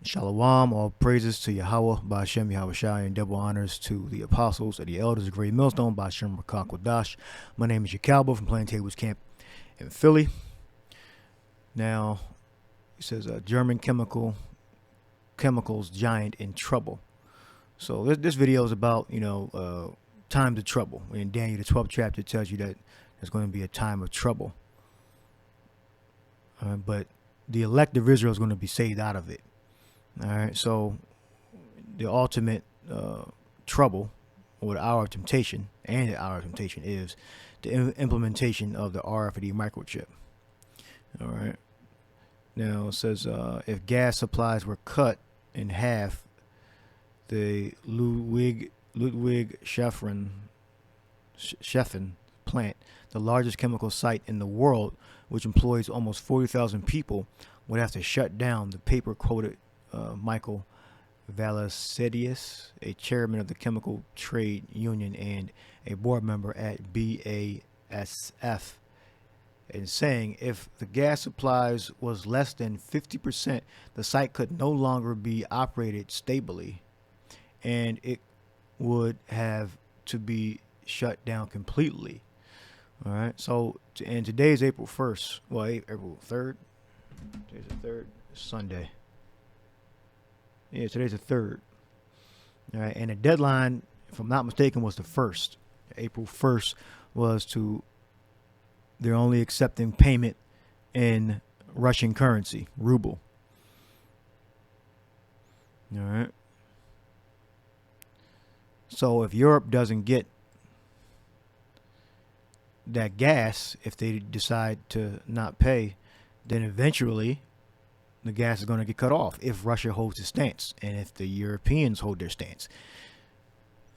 Shalom, all praises to Yahweh, by Hashem Yahweh Shai, and double honors to the apostles and the elders of Great Millstone, by Hashem Rakak Wadash. My name is Yakalba from Plaintables Camp in Philly. Now, it says German chemicals giant in trouble. So this video is about, times of trouble. In Daniel, the 12th chapter, it tells you that there's going to be a time of trouble. But the elect of Israel is going to be saved out of it. All right, so the ultimate trouble, or the hour of temptation, and the hour of temptation is the implementation of the RFID microchip. All right. Now it says if gas supplies were cut in half, the Ludwig-Scheffen plant, the largest chemical site in the world, which employs almost 40,000 people, would have to shut down. The paper quoted Michael Valasidius, a chairman of the Chemical Trade Union and a board member at BASF, in saying if the gas supplies was less than 50%, the site could no longer be operated stably, and it would have to be shut down completely. All right. So, and today is April 1st. Well, April 3rd. Today's the 3rd. Sunday. Yeah, today's the 3rd. All right. And the deadline, if I'm not mistaken, was the 1st. April 1st was they're only accepting payment in Russian currency, ruble. All right. So if Europe doesn't get that gas, if they decide to not pay, then eventually the gas is going to get cut off if Russia holds its stance and if the Europeans hold their stance.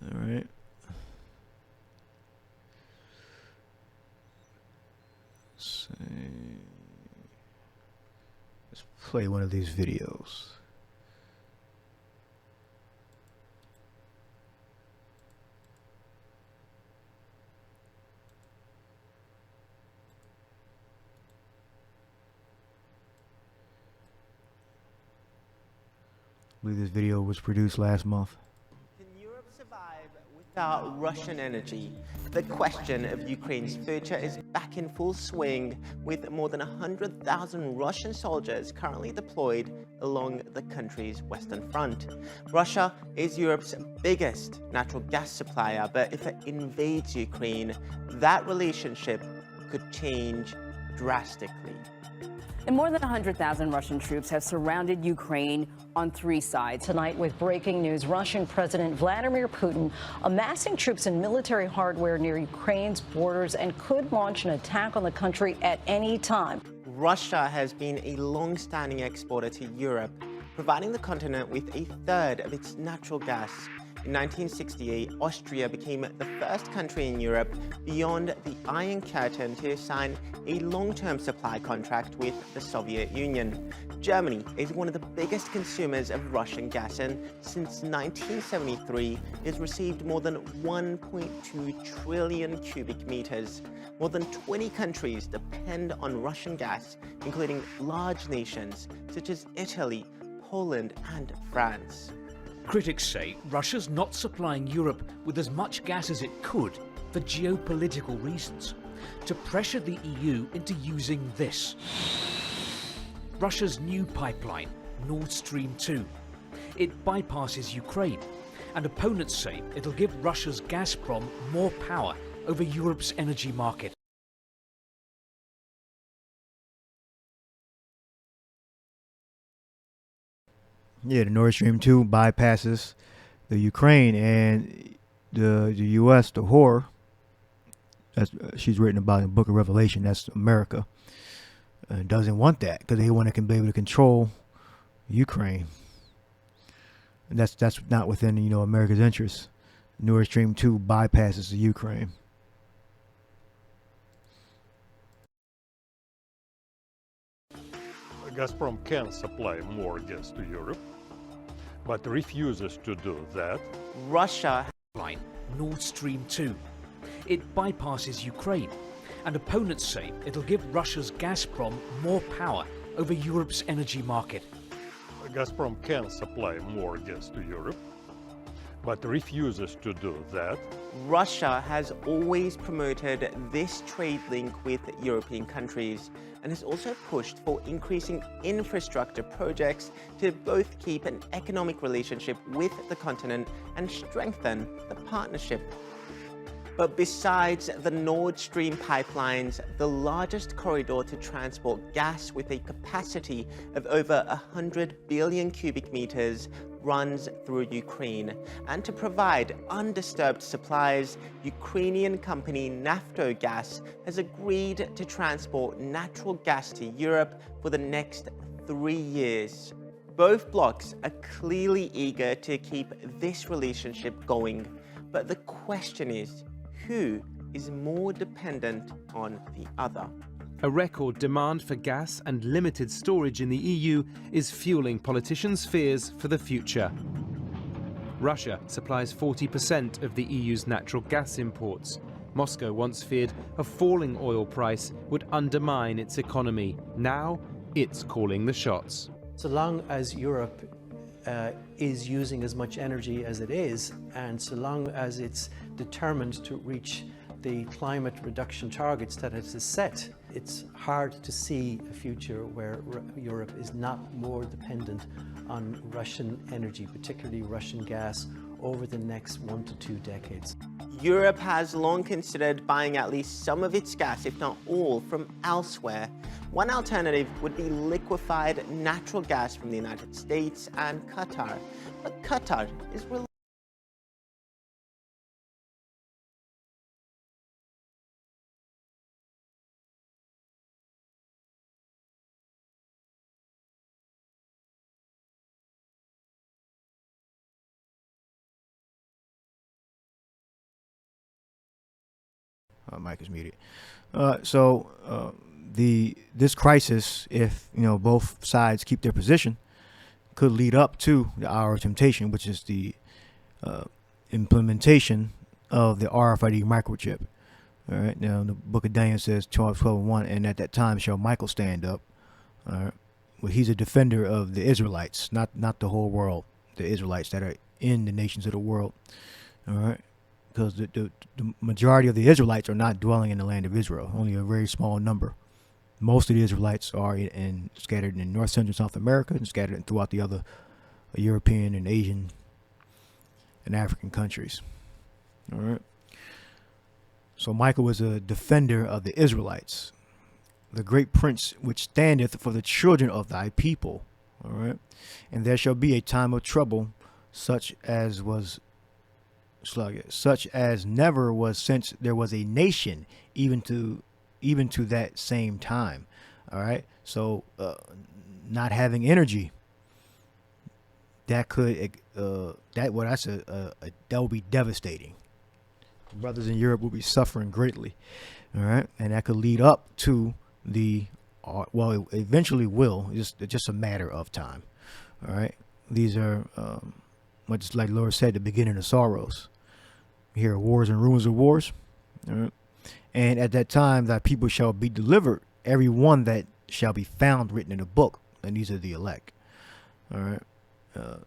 All right. Let's play one of these videos. I believe this video was produced last month. Can Europe survive without Russian energy? The question of Ukraine's future is back in full swing, with more than 100,000 Russian soldiers currently deployed along the country's western front. Russia is Europe's biggest natural gas supplier, but if it invades Ukraine, that relationship could change drastically. And more than 100,000 Russian troops have surrounded Ukraine on 3 sides. Tonight with breaking news, Russian President Vladimir Putin amassing troops and military hardware near Ukraine's borders and could launch an attack on the country at any time. Russia has been a long-standing exporter to Europe, providing the continent with a third of its natural gas. In 1968, Austria became the first country in Europe beyond the Iron Curtain to sign a long-term supply contract with the Soviet Union. Germany is one of the biggest consumers of Russian gas, and since 1973 has received more than 1.2 trillion cubic meters. More than 20 countries depend on Russian gas, including large nations such as Italy, Poland, and France. Critics say Russia's not supplying Europe with as much gas as it could for geopolitical reasons, to pressure the EU into using this. Russia's new pipeline, Nord Stream 2. It bypasses Ukraine, and opponents say it'll give Russia's Gazprom more power over Europe's energy market. Yeah, the Nord Stream 2 bypasses the Ukraine, and the U.S., the whore, that's she's written about in the Book of Revelation, that's America, doesn't want that because they want to be able to control Ukraine. And that's not within, America's interest. Nord Stream 2 bypasses the Ukraine. Gazprom can supply more gas to Europe, but refuses to do that. Russia Line, Nord Stream 2. It bypasses Ukraine, and opponents say it'll give Russia's Gazprom more power over Europe's energy market. Gazprom can supply more gas to Europe, but refuses to do that. Russia has always promoted this trade link with European countries and has also pushed for increasing infrastructure projects to both keep an economic relationship with the continent and strengthen the partnership. But besides the Nord Stream pipelines, the largest corridor to transport gas with a capacity of over 100 billion cubic meters runs through Ukraine. And to provide undisturbed supplies, Ukrainian company Naftogaz has agreed to transport natural gas to Europe for the next 3 years. Both blocs are clearly eager to keep this relationship going. But the question is, who is more dependent on the other? A record demand for gas and limited storage in the EU is fueling politicians' fears for the future. Russia supplies 40% of the EU's natural gas imports. Moscow once feared a falling oil price would undermine its economy. Now, it's calling the shots. So long as Europe is using as much energy as it is, and so long as it's determined to reach the climate reduction targets that it has set, it's hard to see a future where Europe is not more dependent on Russian energy, particularly Russian gas, over the next 1 to 2 decades. Europe has long considered buying at least some of its gas, if not all, from elsewhere. One alternative would be liquefied natural gas from the United States and Qatar. But Qatar is Mic is muted. This crisis, if both sides keep their position, could lead up to the hour of temptation, which is the implementation of the RFID microchip. All right. Now the Book of Daniel says 12:12:1, and at that time shall Michael stand up. All right. Well, he's a defender of the Israelites, not the whole world. The Israelites that are in the nations of the world. All right. Because the majority of the Israelites are not dwelling in the land of Israel, only a very small number. Most of the Israelites are scattered in North Central South America and scattered throughout the other European and Asian and African countries. All right. So Michael was a defender of the Israelites, the great prince which standeth for the children of thy people. All right. And there shall be a time of trouble, such as never was since there was a nation, even to that same time. All right. So not having energy, that would be devastating. Brothers in Europe will be suffering greatly. All right. And that could lead up to it eventually will. It's just a matter of time. All right. These are much like Lord said, the beginning of sorrows. You hear wars and rumors of wars. All right. And at that time thy people shall be delivered, every one that shall be found written in a book. And these are the elect. All right.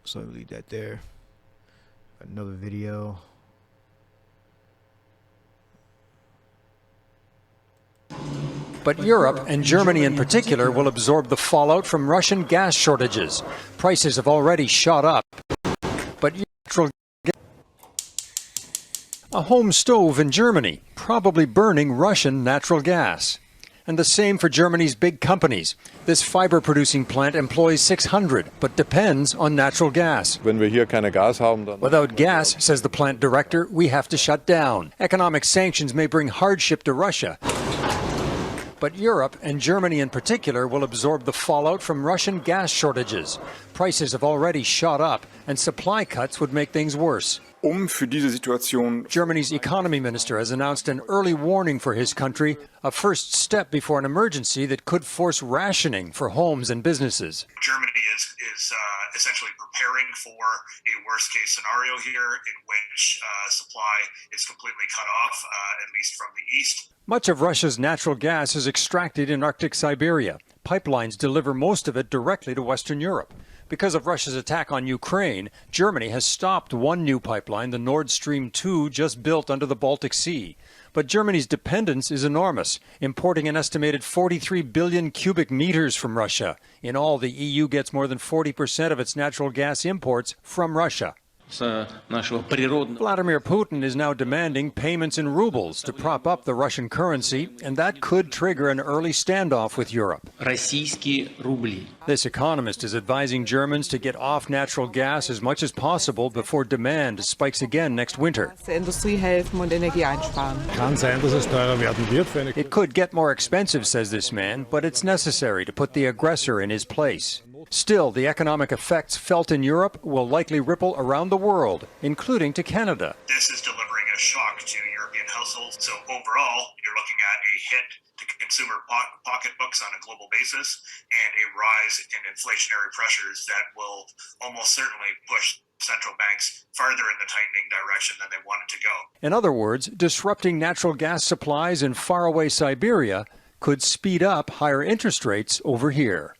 So leave that there. Another video. But Europe, and Germany in particular, will absorb the fallout from Russian gas shortages. Prices have already shot up. But a home stove in Germany, probably burning Russian natural gas. And the same for Germany's big companies. This fiber-producing plant employs 600, but depends on natural gas. Without gas, says the plant director, we have to shut down. Economic sanctions may bring hardship to Russia. But Europe, and Germany in particular, will absorb the fallout from Russian gas shortages. Prices have already shot up, and supply cuts would make things worse. Germany's economy minister has announced an early warning for his country, a first step before an emergency that could force rationing for homes and businesses. Germany is essentially preparing for a worst-case scenario here in which supply is completely cut off, at least from the east. Much of Russia's natural gas is extracted in Arctic Siberia. Pipelines deliver most of it directly to Western Europe. Because of Russia's attack on Ukraine, Germany has stopped one new pipeline, the Nord Stream 2, just built under the Baltic Sea. But Germany's dependence is enormous, importing an estimated 43 billion cubic meters from Russia. In all, the EU gets more than 40% of its natural gas imports from Russia. Vladimir Putin is now demanding payments in rubles to prop up the Russian currency, and that could trigger an early standoff with Europe. This economist is advising Germans to get off natural gas as much as possible before demand spikes again next winter. It could get more expensive, says this man, but it's necessary to put the aggressor in his place. Still, the economic effects felt in Europe will likely ripple around the world, including to Canada. This is delivering a shock to European households. So overall, you're looking at a hit to consumer pocketbooks on a global basis and a rise in inflationary pressures that will almost certainly push central banks farther in the tightening direction than they wanted to go. In other words, disrupting natural gas supplies in faraway Siberia could speed up higher interest rates over here.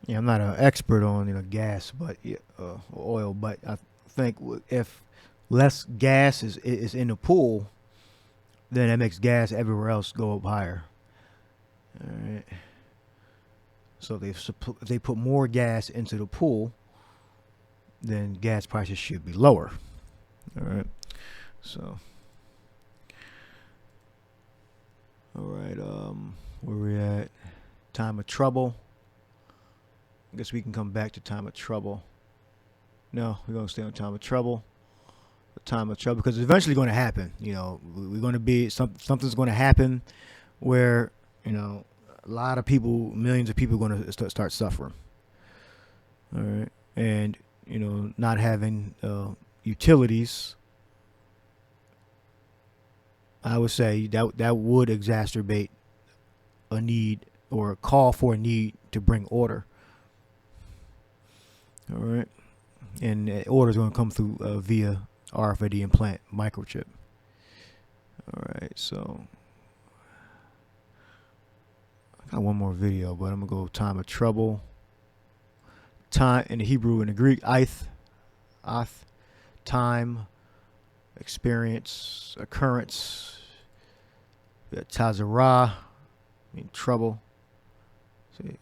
Yeah, I'm not an expert on gas, but oil. But I think if less gas is in the pool, then that makes gas everywhere else go up higher. All right. So if they put more gas into the pool, then gas prices should be lower. All right. So, all right. Where we at? Time of trouble. I guess we can come back to time of trouble. No, we're going to stay on time of trouble. The time of trouble, because it's eventually going to happen. We're going to be, something's going to happen where, a lot of people, millions of people are going to start suffering. All right. And, not having utilities, I would say that would exacerbate a need or a call for a need to bring order. All right, and order is going to come through via RFID implant microchip. All right, so I got one more video, but I'm gonna go time of trouble. Time in the Hebrew and the Greek, ath, time, experience, occurrence. Tazarah, trouble. See,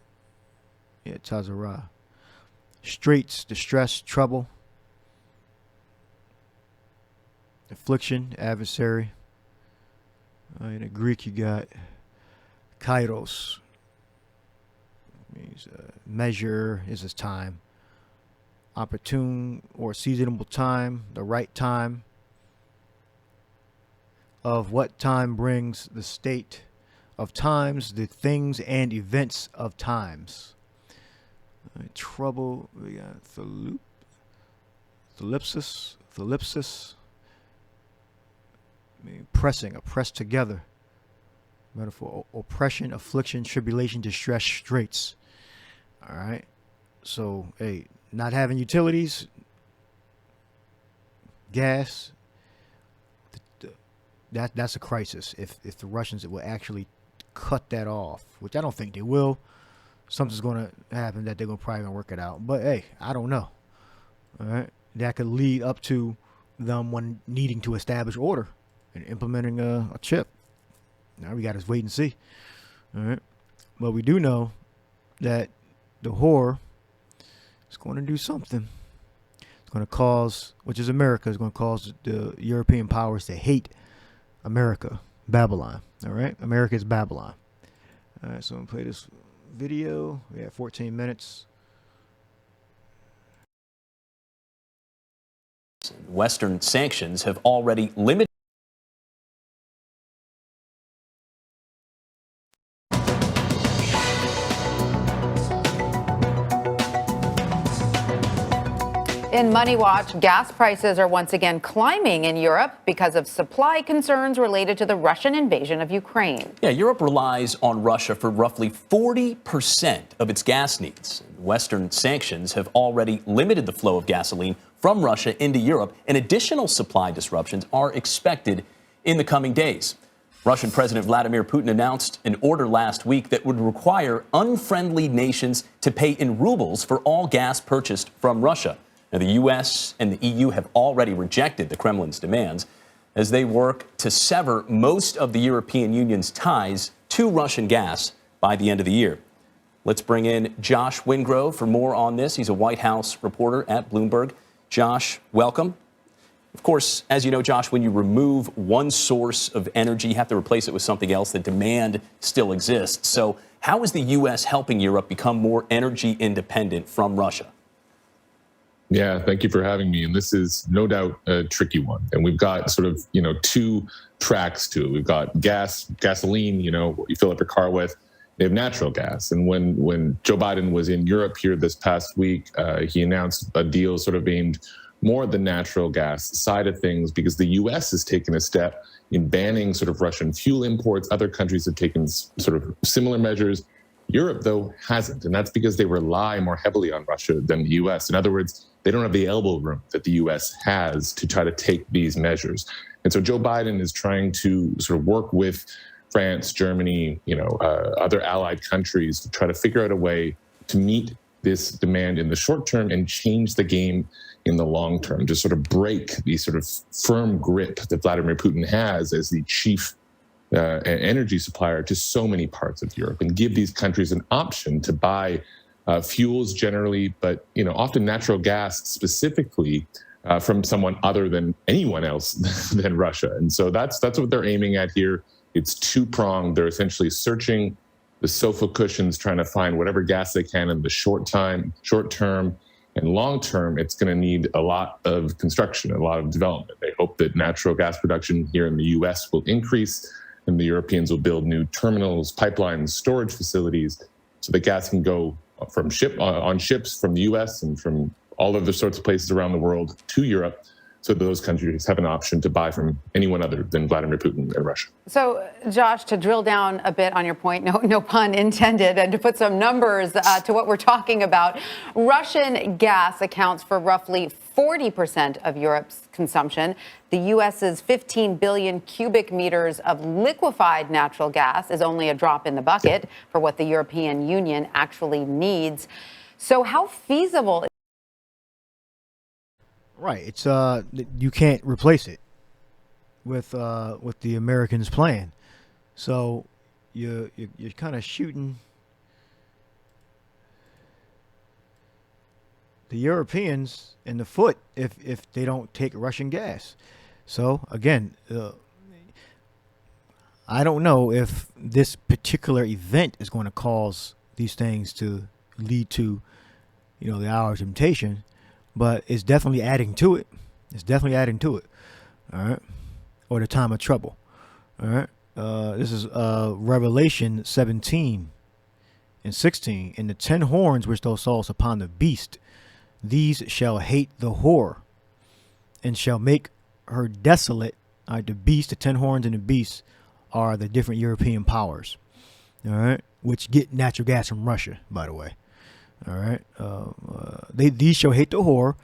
yeah, Tazarah. Straits, distress, trouble. Affliction, adversary. In the Greek, you got kairos. Means measure is his time. Opportune or seasonable time, the right time. Of what time brings the state of times, the things and events of times. Trouble, we got thalipsis, pressing, pressed together. Metaphor, oppression, affliction, tribulation, distress, straits. All right. So, hey, not having utilities, gas, that's a crisis. If the Russians will actually cut that off, which I don't think they will. Something's going to happen that they're probably going to work it out. But, hey, I don't know. All right. That could lead up to them needing to establish order and implementing a chip. Now we got to wait and see. All right. But we do know that the whore is going to do something. It's going to cause, which is America, is going to cause the European powers to hate America, Babylon. All right. America is Babylon. All right. So I'm going to play this video. We have 14 minutes. Western sanctions have already limited. In Money Watch, gas prices are once again climbing in Europe because of supply concerns related to the Russian invasion of Ukraine. Yeah, Europe relies on Russia for roughly 40% of its gas needs. Western sanctions have already limited the flow of gasoline from Russia into Europe, and additional supply disruptions are expected in the coming days. Russian President Vladimir Putin announced an order last week that would require unfriendly nations to pay in rubles for all gas purchased from Russia. Now, the U.S. and the EU have already rejected the Kremlin's demands as they work to sever most of the European Union's ties to Russian gas by the end of the year. Let's bring in Josh Wingrove for more on this. He's a White House reporter at Bloomberg. Josh, welcome. Of course, as you know, Josh, when you remove one source of energy, you have to replace it with something else. The demand still exists. So how is the U.S. helping Europe become more energy independent from Russia? Yeah, thank you for having me. And this is no doubt a tricky one. And we've got sort of, two tracks to it. We've got gasoline, what you fill up your car with. They have natural gas. And when Joe Biden was in Europe here this past week, he announced a deal sort of aimed more at the natural gas side of things, because the U.S. has taken a step in banning sort of Russian fuel imports. Other countries have taken sort of similar measures. Europe, though, hasn't. And that's because they rely more heavily on Russia than the U.S. In other words, they don't have the elbow room that the U.S. has to try to take these measures. And so Joe Biden is trying to sort of work with France, Germany, other allied countries to try to figure out a way to meet this demand in the short term and change the game in the long term, to sort of break the sort of firm grip that Vladimir Putin has as the chief energy supplier to so many parts of Europe, and give these countries an option to buy fuels generally, but often natural gas specifically from someone other than anyone else than Russia. And so that's what they're aiming at here. It's two-pronged. They're essentially searching the sofa cushions, trying to find whatever gas they can in the short term, and long term. It's going to need a lot of construction, a lot of development. They hope that natural gas production here in the U.S. will increase, and the Europeans will build new terminals, pipelines, storage facilities, so that gas can go from on ships from the U.S. and from all other sorts of places around the world to Europe, so that those countries have an option to buy from anyone other than Vladimir Putin and Russia. So, Josh, to drill down a bit on your point, no pun intended, and to put some numbers to what we're talking about, Russian gas accounts for roughly 40% of Europe's consumption. The U.S.'s 15 billion cubic meters of liquefied natural gas is only a drop in the bucket for what the European Union actually needs. So how feasible? Right, it's you can't replace it with the Americans' plan. So you're kind of shooting the Europeans in the foot if they don't take Russian gas. So again, I don't know if this particular event is going to cause these things to lead to, the hour of temptation. But it's definitely adding to it. It's definitely adding to it. All right. Or the time of trouble. All right. This is Revelation 17 and 16. And the 10 horns which thou sawest upon the beast, these shall hate the whore, and shall make her desolate. All right. The beast, the 10 horns and the beast are the different European powers. All right. Which get natural gas from Russia, by the way. All right. These shall hate the whore,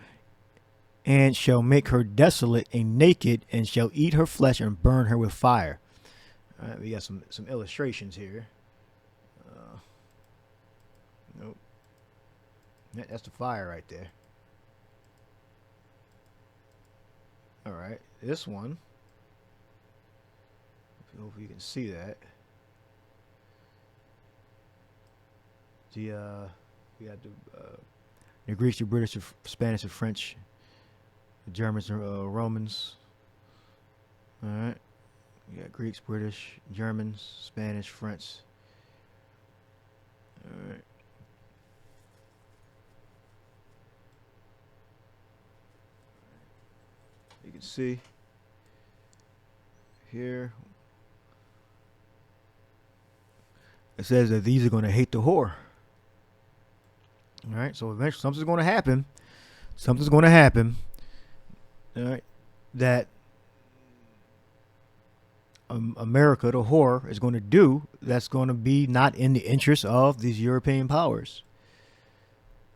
and shall make her desolate and naked, and shall eat her flesh and burn her with fire. All right. We got some illustrations here. Nope. That's the fire right there. All right. This one. Hopefully you can see that. We got the Greeks, the British, the Spanish, the French, the Germans, the Romans. All right. We got Greeks, British, Germans, Spanish, French. All right. You can see here it says that these are going to hate the whore. All right, so eventually something's going to happen. Something's going to happen. All right, that America, the whore, is going to do that's going to be not in the interest of these European powers.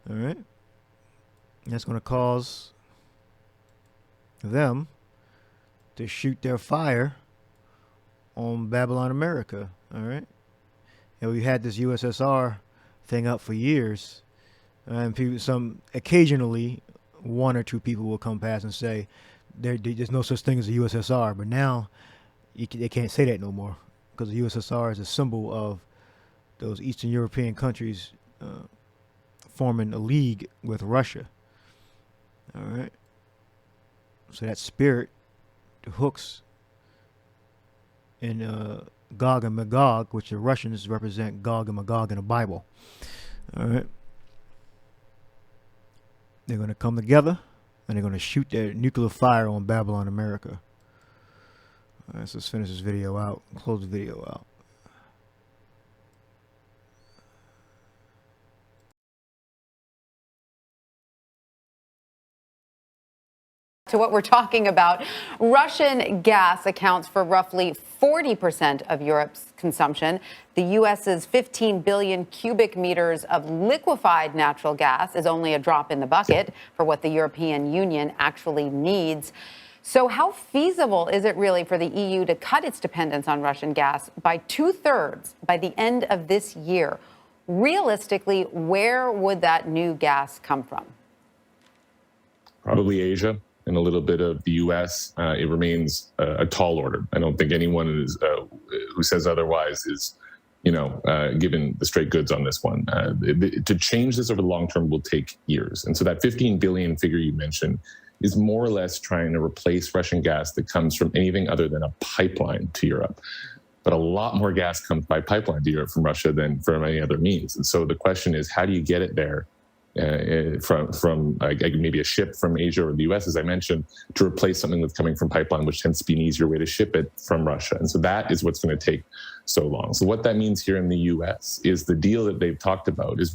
All right, and that's going to cause them to shoot their fire on Babylon America. All right. And we had this USSR thing up for years, and people, occasionally, one or two people will come past and say there's no such thing as a USSR. But now they can't say that no more, because the USSR is a symbol of those Eastern European countries forming a league with Russia. All right. So that spirit, the hooks in Gog and Magog, which the Russians represent Gog and Magog in the Bible. All right. They're going to come together and they're going to shoot their nuclear fire on Babylon America. All right, so let's finish this video out and close the video out. To what we're talking about, Russian gas accounts for roughly 40% of Europe's consumption. The U.S.'s 15 billion cubic meters of liquefied natural gas is only a drop in the bucket for what the European Union actually needs. So how feasible is it really for the EU to cut its dependence on Russian gas by 2/3 by the end of this year? Realistically, where would that new gas come from? Probably Asia and a little bit of the U.S. It remains a tall order. I don't think anyone who says otherwise is, given the straight goods on this one. To change this over the long term will take years. And so that 15 billion figure you mentioned is more or less trying to replace Russian gas that comes from anything other than a pipeline to Europe. But a lot more gas comes by pipeline to Europe from Russia than from any other means. And so the question is, how do you get it there from maybe a ship from Asia or the US, as I mentioned, to replace something that's coming from pipeline, which tends to be an easier way to ship it from Russia. And so that is what's going to take so long. So what that means here in the US is the deal that they've talked about is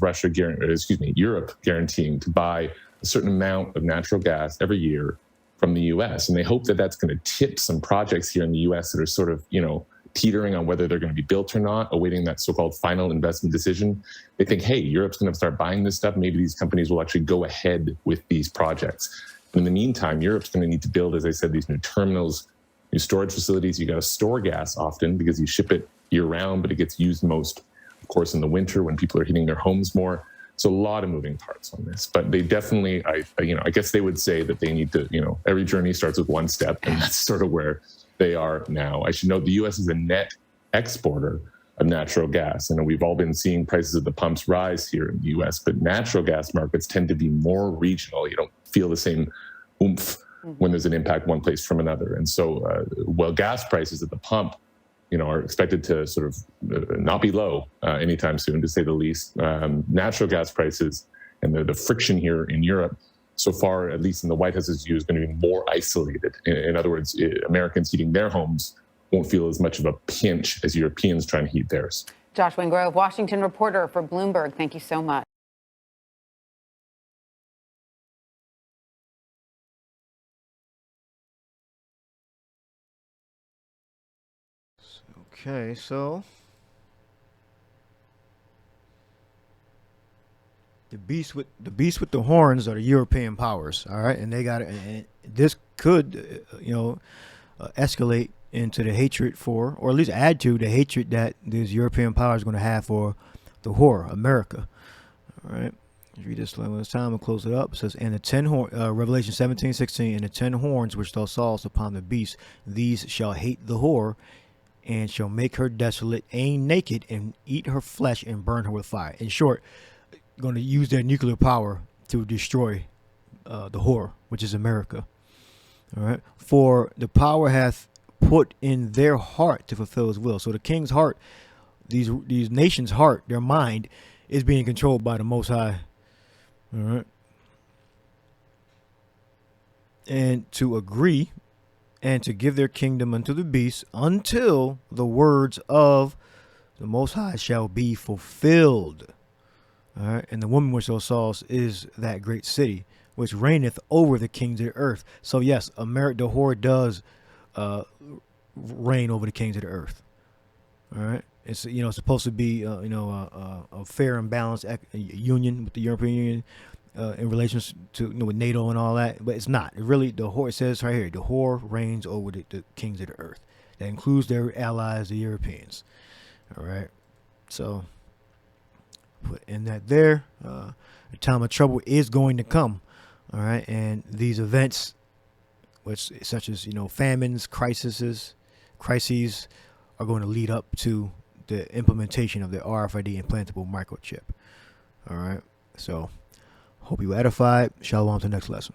Europe guaranteeing to buy a certain amount of natural gas every year from the US. And they hope that that's going to tip some projects here in the US that are sort of, teetering on whether they're going to be built or not, awaiting that so-called final investment decision. They think, hey, Europe's going to start buying this stuff. Maybe these companies will actually go ahead with these projects. And in the meantime, Europe's going to need to build, as I said, these new terminals, new storage facilities. You got to store gas often because you ship it year-round, but it gets used most, of course, in the winter when people are heating their homes more. So a lot of moving parts on this. But they definitely, I guess they would say that they need to, every journey starts with one step, and that's sort of where they are now. I should note the U.S. is a net exporter of natural gas. And we've all been seeing prices at the pumps rise here in the U.S., but natural gas markets tend to be more regional. You don't feel the same oomph when there's an impact one place from another. And so while gas prices at the pump, are expected to sort of not be low anytime soon, to say the least, natural gas prices and the friction here in Europe so far, at least in the White House's view, is going to be more isolated. In other words, Americans heating their homes won't feel as much of a pinch as Europeans trying to heat theirs. Josh Wingrove, Washington reporter for Bloomberg. Thank you so much. Okay, so the beast with the horns are the European powers, all right, and they got it. And this could, escalate into the hatred for, or at least add to the hatred that these European powers are going to have for the whore, America. All right, let's read this one this time and close it up. It says, "And the 10 Revelation 17:16, and the 10 horns which thou sawest upon the beast, these shall hate the whore, and shall make her desolate, and naked, and eat her flesh, and burn her with fire." In short, going to use their nuclear power to destroy the whore, which is America. All right. "For the power hath put in their heart to fulfill his will." So the king's heart, these nations' heart, their mind, is being controlled by the Most High. All right. "And to agree and to give their kingdom unto the beast until the words of the Most High shall be fulfilled." All right. "And the woman which thou sawest is that great city, which reigneth over the kings of the earth." So yes, the whore does reign over the kings of the earth. All right. It's supposed to be a fair and balanced union with the European Union in relation to with NATO and all that, but it's not. The whore, it says right here, the whore reigns over the kings of the earth. That includes their allies, the Europeans. All right. So put in that there. A time of trouble is going to come. All right. And these events, which such as, famines, crises, are going to lead up to the implementation of the RFID implantable microchip. All right. So hope you edified. Shalom to the next lesson.